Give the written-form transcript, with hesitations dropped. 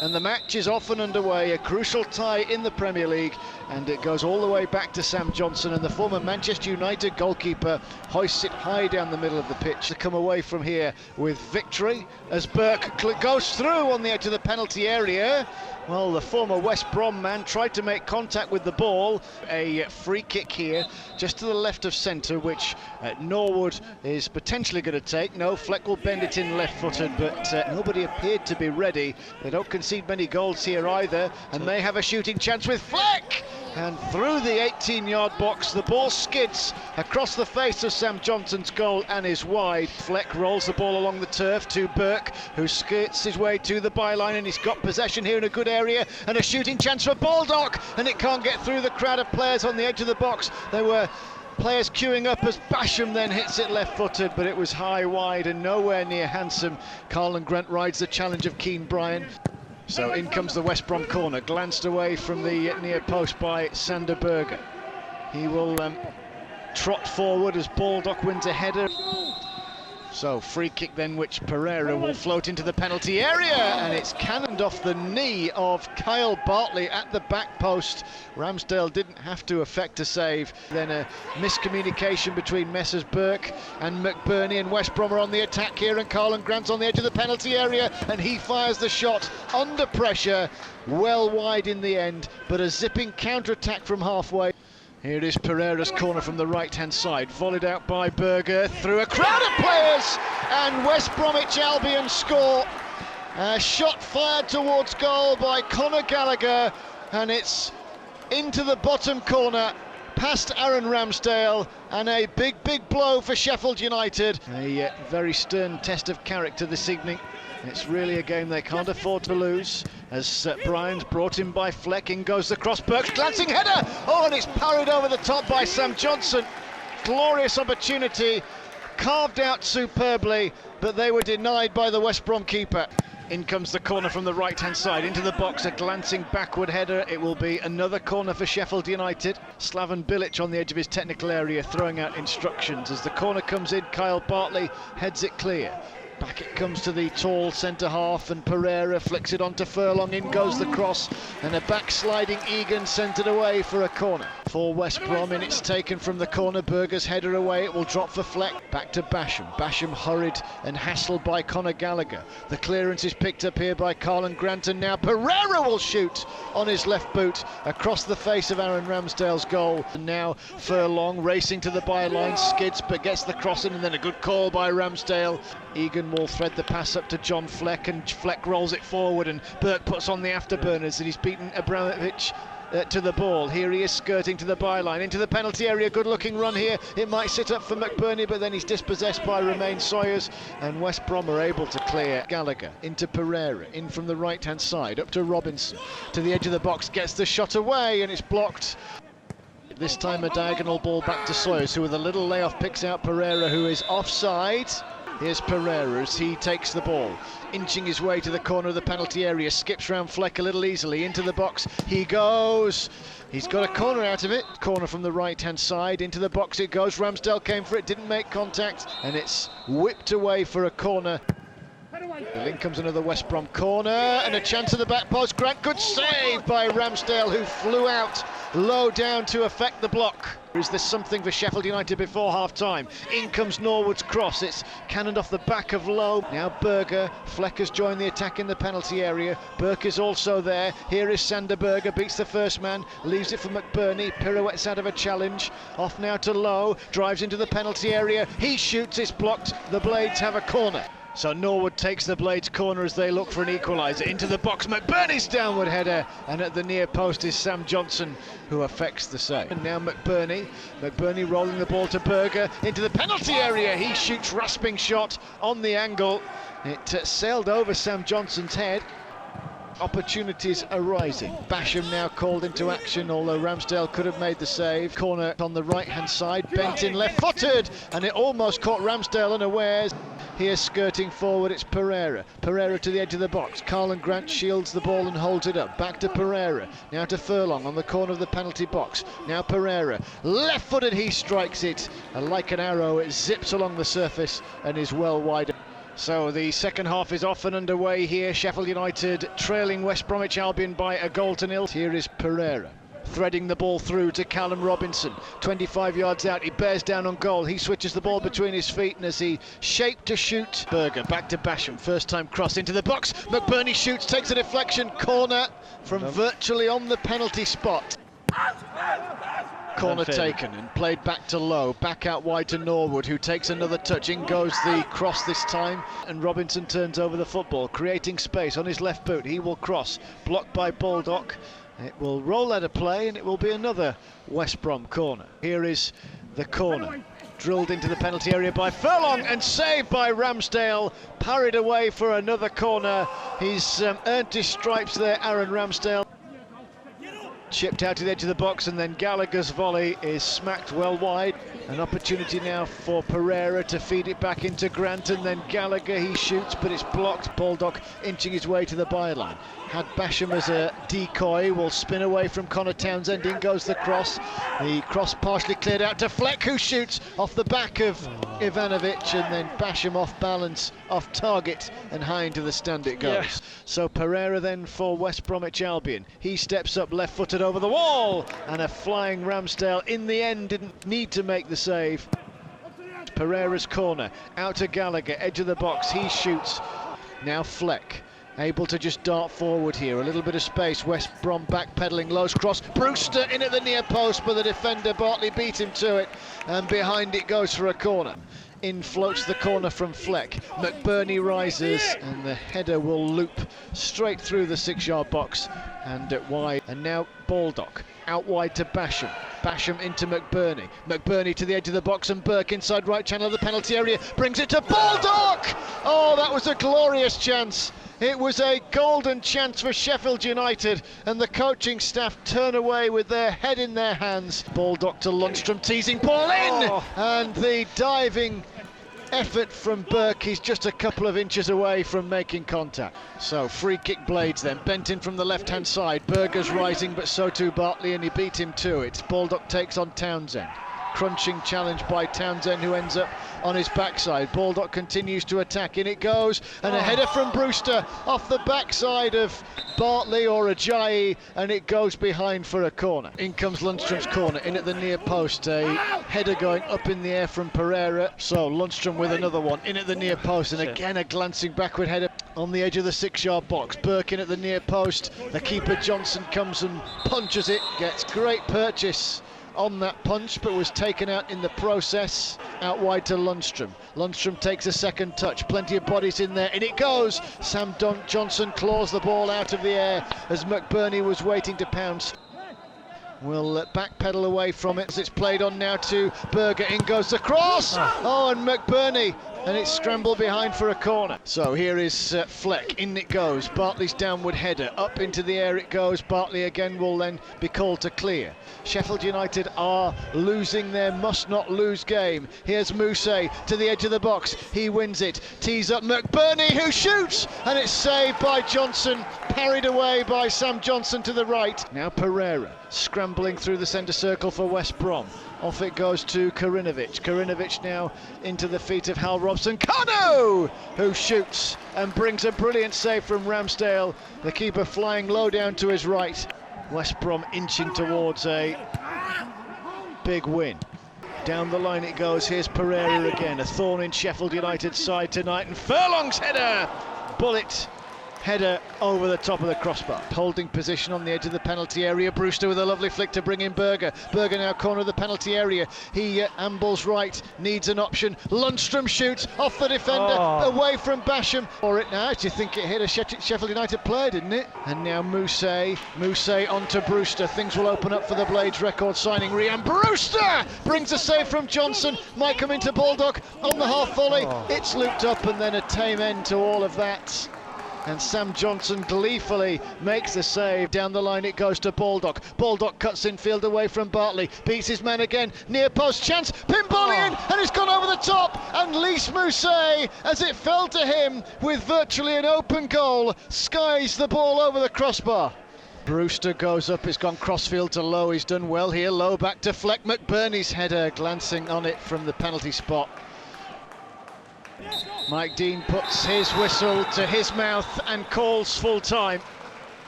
And the match is off and underway, a crucial tie in the Premier League, and it goes all the way back to Sam Johnson, and the former Manchester United goalkeeper hoists it high down the middle of the pitch to come away from here with victory as Burke goes through on the edge of the penalty area. Well, the former West Brom man tried to make contact with the ball. A free kick here, just to the left of centre, which Norwood is potentially going to take. No, Fleck will bend it in left-footed, but nobody appeared to be ready. They don't concede many goals here either, and they have a shooting chance with Fleck! And through the 18-yard box, the ball skids across the face of Sam Johnson's goal and is wide. Fleck rolls the ball along the turf to Burke, who skirts his way to the byline, and he's got possession here in a good area, and a shooting chance for Baldock, and it can't get through the crowd of players on the edge of the box. There were players queuing up as Basham then hits it left-footed, but it was high, wide, and nowhere near handsome. Carlan Grant rides the challenge of Keane Bryan. So in comes the West Brom corner, glanced away from the near post by Sander Berge. He will trot forward as Baldock wins a header. So free kick then, which Pereira will float into the penalty area, and it's cannoned off the knee of Kyle Bartley at the back post. Ramsdale didn't have to effect a save. Then a miscommunication between Messrs Burke and McBurney, and West Brom are on the attack here, and Carlan Grant's on the edge of the penalty area, and he fires the shot under pressure, well wide in the end, but a zipping counter-attack from halfway. Here it is, Pereira's corner from the right-hand side, volleyed out by Berger through a crowd of players, and West Bromwich Albion score. A shot fired towards goal by Conor Gallagher, and it's into the bottom corner, past Aaron Ramsdale, and a big blow for Sheffield United. A very stern test of character this evening. It's really a game they can't afford to lose, as Bryan's brought in by Fleck. In goes the cross, Burke's glancing header! Oh, and it's parried over the top by Sam Johnson. Glorious opportunity, carved out superbly, but they were denied by the West Brom keeper. In comes the corner from the right-hand side, into the box, a glancing backward header. It will be another corner for Sheffield United. Slaven Bilic on the edge of his technical area, throwing out instructions. As the corner comes in, Kyle Bartley heads it clear. Back it comes to the tall centre-half, and Pereira flicks it onto Furlong. In goes the cross, and a backsliding Egan sent it away for a corner. For West Brom, and it's taken from the corner. Berger's header away, it will drop for Fleck. Back to Basham. Basham hurried and hassled by Conor Gallagher. The clearance is picked up here by Carlan Grant, and now Pereira will shoot on his left boot across the face of Aaron Ramsdale's goal. And now Furlong racing to the byline, skids but gets the cross in, and then a good call by Ramsdale. Egan will thread the pass up to John Fleck, and Fleck rolls it forward, and Burke puts on the afterburners, and he's beaten Abramovich to the ball. Here he is skirting to the byline, into the penalty area. Good looking run here. It might sit up for McBurney, but then he's dispossessed by Romain Sawyers, and West Brom are able to clear. Gallagher into Pereira, in from the right hand side, up to Robinson, to the edge of the box, gets the shot away, and it's blocked. This time a diagonal ball back to Sawyers, who with a little layoff picks out Pereira, who is offside. Here's Pereira as he takes the ball, inching his way to the corner of the penalty area, skips round Fleck a little easily, into the box he goes. He's got a corner out of it. Corner from the right-hand side, into the box it goes. Ramsdale came for it, didn't make contact, and it's whipped away for a corner. In comes another West Brom corner, and a chance at the back post. Grant, good save by Ramsdale, who flew out low down to affect the block. Is there something for Sheffield United before half-time? In comes Norwood's cross, it's cannoned off the back of Lowe. Now Berger, Fleck has joined the attack in the penalty area. Burke is also there. Here is Sander Berge, beats the first man, leaves it for McBurney, pirouettes out of a challenge. Off now to Lowe, drives into the penalty area. He shoots, it's blocked. The Blades have a corner. So Norwood takes the Blades corner as they look for an equaliser. Into the box, McBurney's downward header, and at the near post is Sam Johnson, who affects the save. And now McBurney rolling the ball to Berger, into the penalty area. He shoots, rasping shot on the angle. It sailed over Sam Johnson's head. Opportunities arising. Basham now called into action, although Ramsdale could have made the save. Corner on the right-hand side, bent in left-footed, and it almost caught Ramsdale unawares. Here skirting forward, it's Pereira. Pereira to the edge of the box. Carlan Grant shields the ball and holds it up. Back to Pereira. Now to Furlong on the corner of the penalty box. Now Pereira. Left-footed, he strikes it. And like an arrow, it zips along the surface and is well wide. So the second half is off and underway here. Sheffield United trailing West Bromwich Albion by a goal to nil. Here is Pereira threading the ball through to Callum Robinson, 25 yards out, he bears down on goal, he switches the ball between his feet, and as he shaped to shoot, Berger back to Basham, first time cross into the box, McBurney shoots, takes a deflection, corner from virtually on the penalty spot. Corner taken and played back to Lowe, back out wide to Norwood, who takes another touch. In goes the cross this time, and Robinson turns over the football, creating space on his left boot. He will cross, blocked by Baldock. It will roll out of play, and it will be another West Brom corner. Here is the corner, drilled into the penalty area by Furlong and saved by Ramsdale, parried away for another corner. He's earned his stripes there, Aaron Ramsdale. Chipped out to the edge of the box, and then Gallagher's volley is smacked well wide. An opportunity now for Pereira to feed it back into Grant, and then Gallagher, he shoots, but it's blocked. Baldock inching his way to the byline. Had Basham as a decoy, will spin away from Connor Townsend, in goes the cross. The cross partially cleared out to Fleck, who shoots off the back of Ivanovic, and then Basham off balance, off target, and high into the stand it goes. Yeah. So Pereira then for West Bromwich Albion. He steps up left-footed over the wall, and a flying Ramsdale in the end didn't need to make the save. Pereira's corner, out to Gallagher, edge of the box, he shoots. Now Fleck, able to just dart forward here, a little bit of space, West Brom backpedaling, Lowe's cross, Brewster in at the near post, but the defender Bartley beat him to it, and behind it goes for a corner. In floats the corner from Fleck, McBurney rises, and the header will loop straight through the 6-yard box and wide. And now Baldock, out wide to Basham, Basham into McBurney, McBurney to the edge of the box, and Burke inside right channel of the penalty area, brings it to Baldock! Oh, that was a glorious chance. It was a golden chance for Sheffield United, and the coaching staff turn away with their head in their hands. Baldock to Lundstrom, teasing ball in, and the diving effort from Burke. He's just a couple of inches away from making contact. So free kick Blades then, bent in from the left-hand side. Berger's rising, but so too Bartley, and he beat him to it. Baldock takes on Townsend. Crunching challenge by Townsend, who ends up on his backside. Baldock continues to attack, in it goes, and a header from Brewster off the backside of Bartley or Ajayi, and it goes behind for a corner. In comes Lundstrom's corner, in at the near post, a header going up in the air from Pereira. So Lundstrom with another one, in at the near post, and again a glancing backward header on the edge of the 6-yard box. Burke in at the near post, the keeper Johnson comes and punches it, gets great purchase on that punch, but was taken out in the process. Out wide to Lundstrom. Lundstrom takes a second touch, plenty of bodies in there, and it goes. Sam Johnson claws the ball out of the air as McBurney was waiting to pounce. Will backpedal away from it as it's played on now to Berger. In goes the cross. Oh, and McBurney, and it's scrambled behind for a corner. So here is Fleck, in it goes. Bartley's downward header, up into the air it goes. Bartley again will then be called to clear. Sheffield United are losing their must-not-lose game. Here's Mousse to the edge of the box. He wins it. Tees up McBurney, who shoots, and it's saved by Johnson. Parried away by Sam Johnson to the right. Now Pereira, scrambling through the centre circle for West Brom. Off it goes to Karinovic. Karinovic now into the feet of Hal Robson. Kano, who shoots and brings a brilliant save from Ramsdale. The keeper flying low down to his right. West Brom inching towards a big win. Down the line it goes. Here's Pereira again, a thorn in Sheffield United's side tonight, and Furlong's header, bullet header over the top of the crossbar. Holding position on the edge of the penalty area. Brewster with a lovely flick to bring in Berger. Berger now corner of the penalty area. He ambles right, needs an option. Lundstrom shoots off the defender, away from Basham. For it now, do you think it hit a Sheffield United player, didn't it? And now Mousse onto Brewster. Things will open up for the Blades record signing. Rian Brewster brings a save from Johnson. Might come into Baldock on the half volley. It's looped up, and then a tame end to all of that. And Sam Johnson gleefully makes the save. Down the line it goes to Baldock. Baldock cuts in field away from Bartley. Beats his man again. Near post chance. Pinball in, and it's gone over the top. And Lys Mousse, as it fell to him with virtually an open goal, skies the ball over the crossbar. Brewster goes up, it's gone crossfield to Lowe. He's done well here. Lowe back to Fleck. McBurney's header glancing on it from the penalty spot. Mike Dean puts his whistle to his mouth and calls full time.